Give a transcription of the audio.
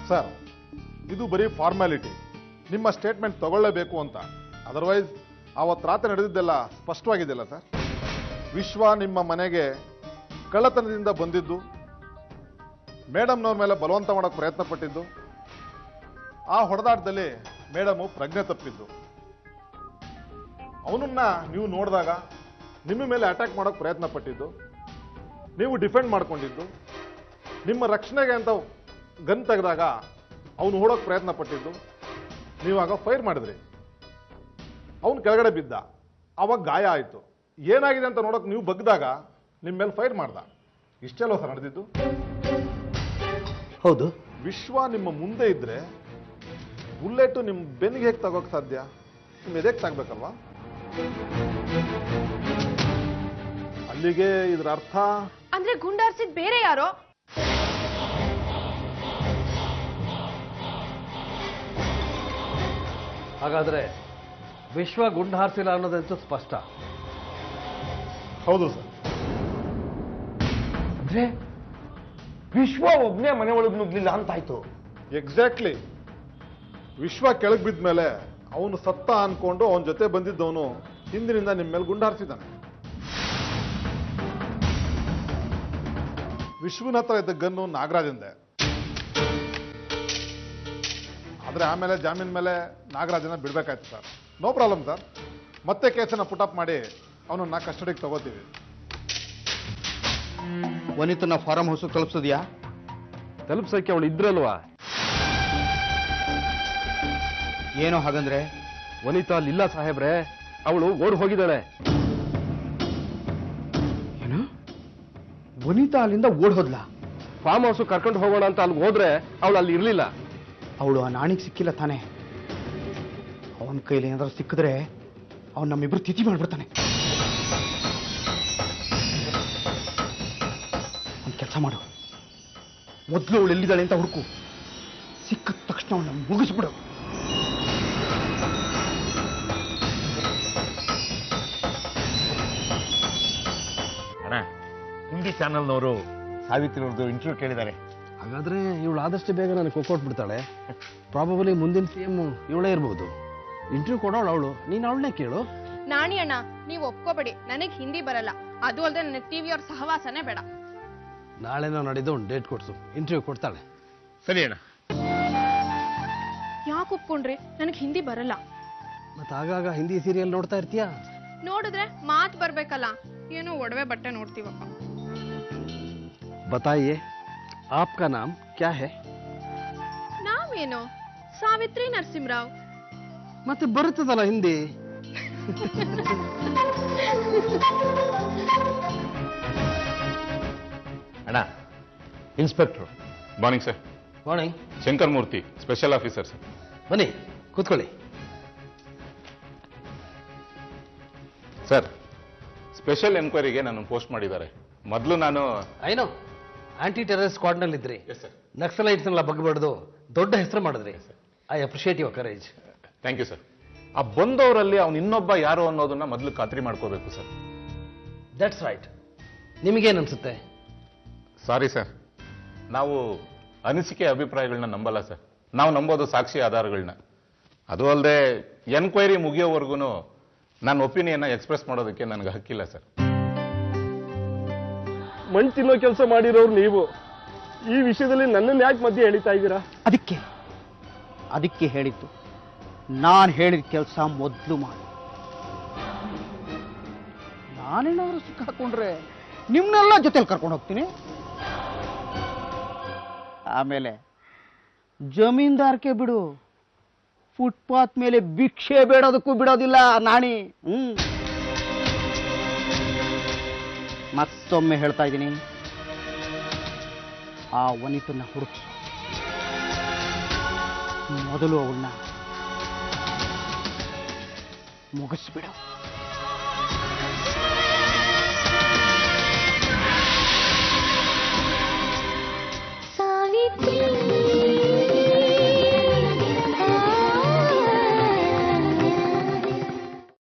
Sir, ಇದು ಬರೀ formality. ನಿಮ್ಮ ಸ್ಟೇಟ್ಮೆಂಟ್ ತಗೊಳ್ಳೇಬೇಕು ಅಂತ. ಅದರ್ವೈಸ್ ಆವತ್ತು ರಾತ್ರಿ ನಡೆದಿದ್ದೆಲ್ಲ ಸ್ಪಷ್ಟವಾಗಿದೆಯಲ್ಲ ಸರ್. ವಿಶ್ವ ನಿಮ್ಮ ಮನೆಗೆ ಕಳ್ಳತನದಿಂದ ಬಂದಿದ್ದು, ಮೇಡಮ್ನವ್ರ ಮೇಲೆ ಬಲವಂತ ಮಾಡೋಕ್ಕೆ ಪ್ರಯತ್ನ ಪಟ್ಟಿದ್ದು, ಆ ಹೊಡೆದಾಟದಲ್ಲಿ ಮೇಡಮು ಪ್ರಜ್ಞೆ ತಪ್ಪಿದ್ದು, ಅವನನ್ನ ನೀವು ನೋಡಿದಾಗ ನಿಮ್ಮ ಮೇಲೆ ಅಟ್ಯಾಕ್ ಮಾಡೋಕ್ಕೆ ಪ್ರಯತ್ನ ಪಟ್ಟಿದ್ದು, ನೀವು ಡಿಫೆಂಡ್ ಮಾಡ್ಕೊಂಡಿದ್ದು, ನಿಮ್ಮ ರಕ್ಷಣೆಗೆ ಅಂತ ಗನ್ ತೆಗೆದಾಗ ಅವನು ಓಡೋಕೆ ಪ್ರಯತ್ನ ಪಟ್ಟಿದ್ದು, ನೀವಾಗ ಫೈರ್ ಮಾಡಿದ್ರಿ. ಅವನು ಕೆಳಗಡೆ ಬಿದ್ದ, ಅವಾಗ ಗಾಯ ಆಯಿತು. ಏನಾಗಿದೆ ಅಂತ ನೋಡೋಕೆ ನೀವು ಬಗ್ದಾಗ ನಿಮ್ಮ ಮೇಲೆ ಫೈರ್ ಮಾಡ್ದ. ಇಷ್ಟೆಲ್ಲ ಸರ್ ನಡೆದಿದ್ದು. ಹೌದು. ವಿಶ್ವ ನಿಮ್ಮ ಮುಂದೆ ಇದ್ರೆ ಬುಲೆಟ್ ನಿಮ್ಮ ಬೆನ್ನಿಗೆ ಹೇಗೆ ತಗೋಕ್ ಸಾಧ್ಯ? ನಿಮ್ಮ ಎದೆಗೆ ತಾಗಬೇಕಲ್ವಾ? ಅಲ್ಲಿಗೆ ಇದ್ರ ಅರ್ಥ ಅಂದ್ರೆ ಗುಂಡಾರ್ಸಿದ್ ಬೇರೆ ಯಾರೋ? ಹಾಗಾದ್ರೆ ವಿಶ್ವ ಗುಂಡು ಹಾರಿಸಿಲ್ಲ ಅನ್ನೋದಂತೂ ಸ್ಪಷ್ಟ. ಹೌದು ಸರ್. ಅಂದ್ರೆ ವಿಶ್ವ ಒಬ್ನೇ ಮನೆ ಒಳಗೆ ನುಗ್ಲಿಲ್ಲ ಅಂತಾಯ್ತು. ಎಕ್ಸಾಕ್ಟ್ಲಿ. ವಿಶ್ವ ಕೆಳಗೆ ಬಿದ್ದ ಮೇಲೆ ಅವನು ಸತ್ತ ಅನ್ಕೊಂಡು ಅವನ ಜೊತೆ ಬಂದಿದ್ದವನು ಹಿಂದಿನಿಂದ ನಿಮ್ಮ ಮೇಲೆ ಗುಂಡು ಹಾರಿಸಿದ್ದಾನೆ. ವಿಶ್ವನ ಹತ್ರ ಇದ್ದ ಗನ್ನು ನಾಗರಾಜಂದೆ. ಆದ್ರೆ ಆಮೇಲೆ ಜಾಮೀನ್ ಮೇಲೆ ನಾಗರಾಜನ ಬಿಡ್ಬೇಕಾಯ್ತು ಸರ್. No problem sir. ಮತ್ತೆ ಕೇಸನ್ನ ಪುಟಪ್ ಮಾಡಿ ಅವನನ್ನ ಕಸ್ಟಡಿಗೆ ತಗೋತೀವಿ. ವನಿತನ ಫಾರಂ ಹೌಸ್ ತಲುಪಿಸಿದ್ಯಾ? ತಲುಪ್ಸಕ್ಕೆ ಅವಳು ಇದ್ರಲ್ವಾ? ಏನೋ ಹಾಗಂದ್ರೆ? ವನಿತಾ ಅಲ್ಲಿಲ್ಲ ಸಾಹೇಬ್ರೆ, ಅವಳು ಓಡ್ ಹೋಗಿದ್ದಾಳೆ. ಏನು? ವನಿತಾ ಅಲ್ಲಿಂದ ಓಡ್ ಹೋದ್ಲಾ? ಫಾರ್ಮ್ ಹೌಸ್ ಕರ್ಕೊಂಡು ಹೋಗೋಣ ಅಂತ ಅಲ್ಲಿ ಹೋದ್ರೆ ಅವಳು ಅಲ್ಲಿ ಇರ್ಲಿಲ್ಲ. ಅವಳು ಆ ನಾಣಿಗೆ ಸಿಕ್ಕಿಲ್ಲ ತಾನೆ? ಅವನ ಕೈಲಿ ಏನಾದ್ರೂ ಸಿಕ್ಕಿದ್ರೆ ಅವನು ನಮ್ಮಿಬ್ರು ತಿಥಿ ಮಾಡ್ಬಿಡ್ತಾನೆ. ಒಂದು ಕೆಲಸ ಮಾಡು, ಮೊದಲು ಅವಳು ಎಲ್ಲಿದ್ದಾಳೆ ಅಂತ ಹುಡುಕು. ಸಿಕ್ಕಿದ ತಕ್ಷಣ ಅವನ್ನ ಮುಗಿಸ್ಬಿಡು. ಅಣ್ಣ, ಹಿಂದಿ ಚಾನಲ್ನವರು ಸಾವಿತ್ರಿಯವ್ರದ್ದು ಇಂಟರ್ವ್ಯೂ ಕೇಳಿದ್ದಾರೆ. ಹಾಗಾದ್ರೆ ಇವಳು ಆದಷ್ಟು ಬೇಗ ನನಗೆ ಕೊಟ್ಬಿಡ್ತಾಳೆ. ಪ್ರಾಬಬಲಿ ಮುಂದಿನ CM ಇವಳೇ ಇರ್ಬೋದು. ಇಂಟರ್ವ್ಯೂ ಕೊಡೋಳು ಅವಳು. ನೀನು ಅವಳನ್ನೇ ಕೇಳು. ನಾಣಿ ಅಣ್ಣ, ನೀವು ಒಪ್ಕೋಬೇಡಿ, ನನಗೆ ಹಿಂದಿ ಬರಲ್ಲ. ಅದು ಅಲ್ಲದೆ ನನಗೆ ಟಿವಿಯವ್ರ ಸಹವಾಸನೇ ಬೇಡ. ನಾಳೆನೋ ನಾಡಿದ್ದು ಒಂದು ಡೇಟ್ ಕೊಡ್ಸು, ಇಂಟರ್ವ್ಯೂ ಕೊಡ್ತಾಳೆ. ಸರಿ ಅಣ್ಣ. ಯಾಕೆ ಒಪ್ಕೊಂಡ್ರಿ? ನನಗೆ ಹಿಂದಿ ಬರಲ್ಲ. ಮತ್ತೆ ಆಗಾಗ ಹಿಂದಿ ಸೀರಿಯಲ್ ನೋಡ್ತಾ ಇರ್ತೀಯಾ? ನೋಡಿದ್ರೆ ಮಾತು ಬರ್ಬೇಕಲ್ಲ. ಏನೋ ಒಡವೆ ಬಟ್ಟೆ ನೋಡ್ತೀವಪ್ಪ. बताइए आपका नाम क्या है? ನಾವೇನು ಸಾವಿತ್ರಿ ನರಸಿಂಹರಾವ್. ಮತ್ತೆ ಬರುತ್ತದಲ್ಲ ಹಿಂದಿ. ಅಣ್ಣ, inspector. Morning sir. Morning. Shankar Murthy, special officer sir. ಬನ್ನಿ ಕೂತ್ಕೊಳ್ಳಿ. ಸರ್, ಸ್ಪೆಷಲ್ ಎನ್ಕ್ವೈರಿಗೆ ನಾನು ಪೋಸ್ಟ್ ಮಾಡಿದ್ದಾರೆ. ಮೊದಲು ನಾನು ಐನೋ ಆಂಟಿ ಟೆರರಿಸ್ಟ್ ಸ್ಕ್ವಾಡ್ನಲ್ಲಿ ಇದ್ರಿ. ನಕ್ಸಲೈಟ್ಸ್ನೆಲ್ಲ ಬಗ್ಬಡ್ದು ದೊಡ್ಡ ಹೆಸರು ಮಾಡಿದ್ರಿ. I appreciate your courage. Thank you sir. ಆ ಬಂದವರಲ್ಲಿ ಅವನು ಇನ್ನೊಬ್ಬ ಯಾರು ಅನ್ನೋದನ್ನ ಮೊದಲು ಖಾತ್ರಿ ಮಾಡ್ಕೋಬೇಕು ಸರ್. That's right. ನಿಮಗೇನು ಅನ್ಸುತ್ತೆ? ಸಾರಿ ಸರ್, ನಾವು ಅನಿಸಿಕೆ ಅಭಿಪ್ರಾಯಗಳನ್ನ ನಂಬಲ್ಲ ಸರ್. ನಾವು ನಂಬೋದು ಸಾಕ್ಷಿ ಆಧಾರಗಳನ್ನ. ಅದು ಅಲ್ಲದೆ ಎನ್ಕ್ವೈರಿ ಮುಗಿಯೋವರೆಗೂ ನನ್ನ ಒಪಿನಿಯನ್ನ ಎಕ್ಸ್ಪ್ರೆಸ್ ಮಾಡೋದಕ್ಕೆ ನನಗೆ ಹಕ್ಕಿಲ್ಲ ಸರ್. ಮಣ್ ತಿನ್ನೋ ಕೆಲಸ ಮಾಡಿರೋರು ನೀವು ಈ ವಿಷಯದಲ್ಲಿ ನನ್ನನ್ನು ಯಾಕೆ ಮಧ್ಯೆ ಎಳಿತಾ ಇದ್ದೀರಾ? ಅದಕ್ಕೆ ಹೇಳಿದ್ದು, ನಾನು ಹೇಳಿದ ಕೆಲಸ ಮೊದಲು ಮಾಡಿ. ನಾನೇನಾದ್ರೂ ಸಿಕ್ಕಾಕೊಂಡ್ರೆ ನಿಮ್ನೆಲ್ಲ ಜೊತೆಲಿ ಕರ್ಕೊಂಡು ಹೋಗ್ತೀನಿ. ಆಮೇಲೆ ಜಮೀನ್ದಾರ್ಕೆ ಬಿಡು, ಫುಟ್ಪಾತ್ ಮೇಲೆ ಭಿಕ್ಷೆ ಬೇಡೋದಕ್ಕೂ ಬಿಡೋದಿಲ್ಲ ನಾಣಿ. ಮತ್ತೊಮ್ಮೆ ಹೇಳ್ತಾ ಇದ್ದೀನಿ, ಆ ವನಿತನ್ನ ಹುಡುಕಿ ಮೊದಲು ಅವಳನ್ನ ಮುಗಿಸ್ಬಿಡು.